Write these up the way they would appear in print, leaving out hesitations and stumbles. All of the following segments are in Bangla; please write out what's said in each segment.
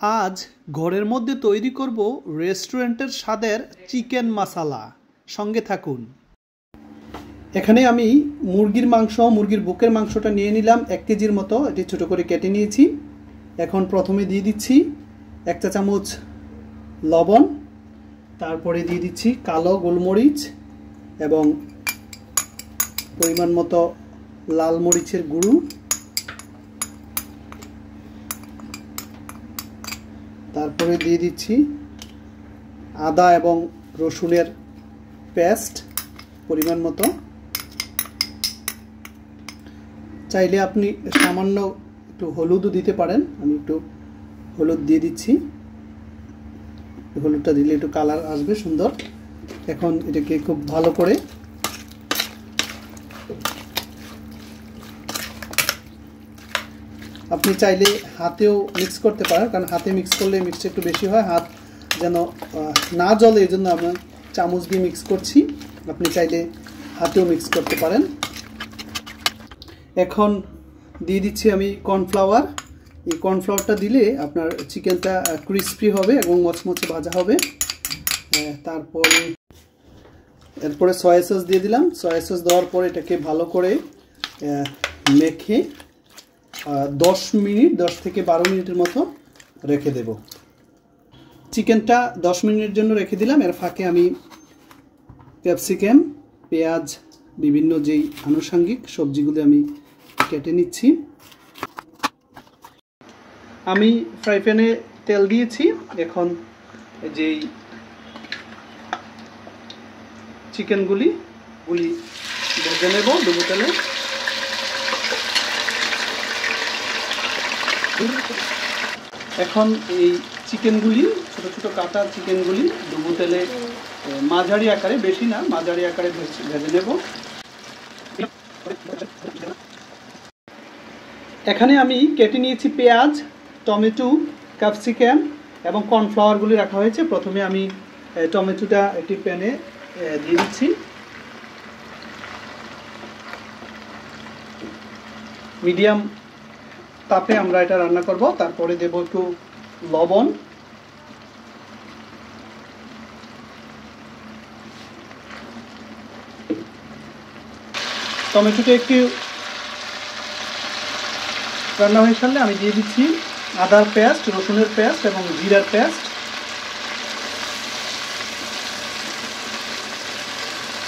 আজ ঘরের মধ্যে তৈরি করব রেস্টুরেন্টের স্বাদের চিকেন মশলা। সঙ্গে থাকুন। এখানে আমি মুরগির বুকের মাংসটা নিয়ে নিলাম 1 কেজির মতো। এটি ছোট করে কেটে নিয়েছি। এখন প্রথমে দিয়ে দিচ্ছি 1 চা চামচ লবণ, তারপরে দিয়ে দিচ্ছি কালো গোলমরিচ এবং পরিমাণ মতো লাল মরিচের গুঁড়ো, তারপরে দিয়ে দিচ্ছি আদা এবং রসুনের পেস্ট পরিমাণ মতো। চাইলে আপনি সামান্য একটু হলুদও দিতে পারেন। আমি একটু হলুদ দিয়ে দিচ্ছি। হলুদটা দিলে একটু কালার আসবে সুন্দর। এখন এটাকে খুব ভালো করে আপনি চাইলে হাতেও মিক্স করতে পারেন, কারণ হাতে মিক্স করলে মিক্সটা একটু বেশি হয়, হাত যেন না জ্বলে, এই জন্য আমরা চামচ দিয়ে মিক্স করছি। আপনি চাইলে হাতেও মিক্স করতে পারেন। এখন দিয়ে দিচ্ছি আমি কর্নফ্লাওয়ার। এই কর্নফ্লাওয়ারটা দিলে আপনার চিকেনটা ক্রিস্পি হবে এবং মচমচে ভাজা হবে। এরপরে সয়া সস দিয়ে দিলাম। সয়া সস দেওয়ার পর এটাকে ভালো করে মেখে 10 থেকে 12 মিনিটের মতো রেখে দেব। চিকেনটা 10 মিনিটের জন্য রেখে দিলাম। এর ফাঁকে আমি ক্যাপসিকাম, পেঁয়াজ, বিভিন্ন যেই আনুষঙ্গিক সবজিগুলো আমি কেটে নিচ্ছি। আমি ফ্রাই প্যানে তেল দিয়েছি। এখন যেই চিকেনগুলি ভেজে নেব ডুবো তেলে। এখন এই চিকেনগুলি, ছোট ছোট কাটা চিকেনগুলি ডুবো তেলে মাঝারি আকারে, বেশি না, মাঝারি আকারে ভেজে নেব। এখানে আমি কেটে নিয়েছি পেঁয়াজ, টমেটো, ক্যাপসিকাম এবং কর্নফ্লাওয়ারগুলি রাখা হয়েছে। প্রথমে আমি টমেটোটা একটি প্যানে দিয়ে দিচ্ছি। মিডিয়াম তাপে আমরা এটা রান্না করব। তারপরে দেব একটু লবণ, টমেটোটা একটু রান্না হয়ে সারলে আমি দিয়ে দিচ্ছি আদার পেস্ট, রসুনের পেস্ট এবং জিরার পেস্ট।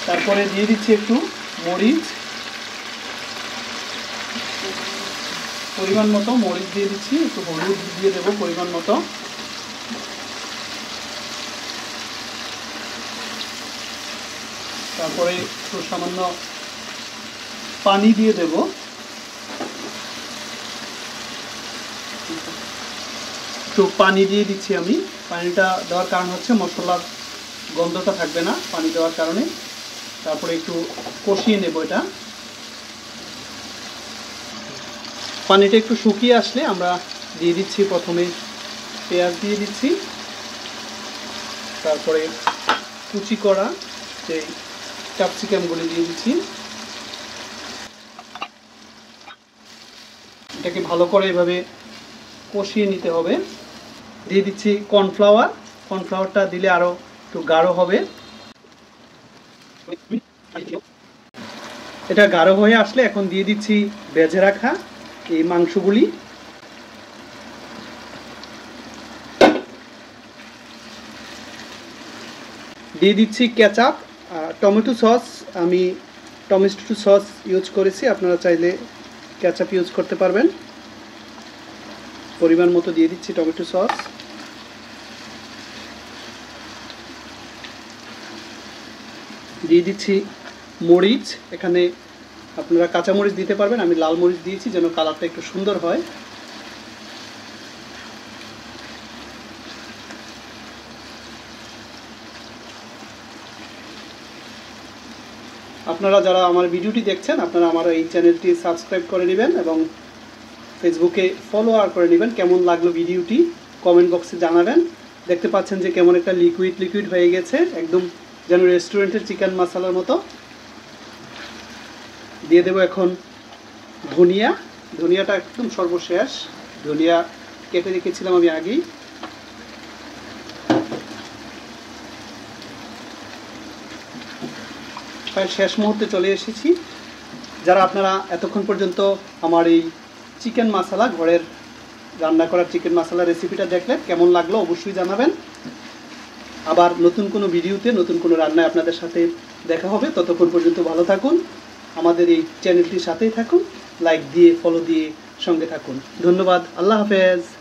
তারপরে দিয়ে দিচ্ছি একটু মরিচ, পরিমাণ মতো মরিচ দিয়ে দিচ্ছি। একটু হলুদ দিয়ে দেবো পরিমাণ মতো। তারপরে একটু সামান্য পানি দিয়ে দেব। একটু পানি দিয়ে দিচ্ছি আমি। পানিটা দেওয়ার কারণ হচ্ছে মশলার গন্ধটা থাকবে না পানি দেওয়ার কারণে। তারপরে একটু কষিয়ে নেব এটা। পানিটা একটু শুকিয়ে আসলে আমরা দিয়ে দিচ্ছি প্রথমে পেঁয়াজ দিয়ে দিচ্ছি, তারপরে কুচি করা যে ক্যাপসিকামগুলি দিয়ে দিচ্ছি। এটাকে ভালো করে এভাবে কষিয়ে নিতে হবে। দিয়ে দিচ্ছি কর্নফ্লাওয়ার। কর্নফ্লাওয়ারটা দিলে আরও একটু গাঢ় হবে। এটা গাঢ় হয়ে আসলে এখন দিয়ে দিচ্ছি ভেজে রাখা এই মাংসগুলি। দিয়ে দিচ্ছি কেচাপ, টমেটো সস। আমি টমেটো সস ইউজ করেছি, আপনারা চাইলে কেচাপ ইউজ করতে পারবেন। পরিমাণ মতো দিয়ে দিচ্ছি টমেটো সস। দিয়ে দিচ্ছি মরিচ। এখানে আপনারা কাঁচা মরিচ দিতে পারবেন, আমি লাল মরিচ দিয়েছি যেন কালারটা একটু সুন্দর হয়। আপনারা যারা আমার ভিডিওটি দেখছেন, আপনারা আমার এই চ্যানেলটি সাবস্ক্রাইব করে নেবেন এবং ফেসবুকে ফলোয়ার করে নেবেন। কেমন লাগলো ভিডিওটি কমেন্ট বক্সে জানাবেন। দেখতে পাচ্ছেন যে কেমন একটা লিকুইড হয়ে গেছে, একদম যেন রেস্টুরেন্টের চিকেন মশলার মতো। দিয়ে দেব এখন ধনিয়াটা একদম সর্বশেষ। ধনিয়া কেটে রেখেছিলাম আমি আগেই। প্রায় শেষ মুহূর্তে চলে এসেছি। যারা আপনারা এতক্ষণ পর্যন্ত আমার এই চিকেন মশলা, ঘরের রান্না করা চিকেন মশলা রেসিপিটা দেখলেন, কেমন লাগলো অবশ্যই জানাবেন। আবার নতুন কোনো ভিডিওতে নতুন কোনো রান্নায় আপনাদের সাথে দেখা হবে। ততক্ষণ পর্যন্ত ভালো থাকুন, আমাদের এই চ্যানেলটির সাথেই থাকুন, লাইক দিয়ে ফলো দিয়ে সঙ্গে থাকুন। ধন্যবাদ। আল্লাহ হাফেজ।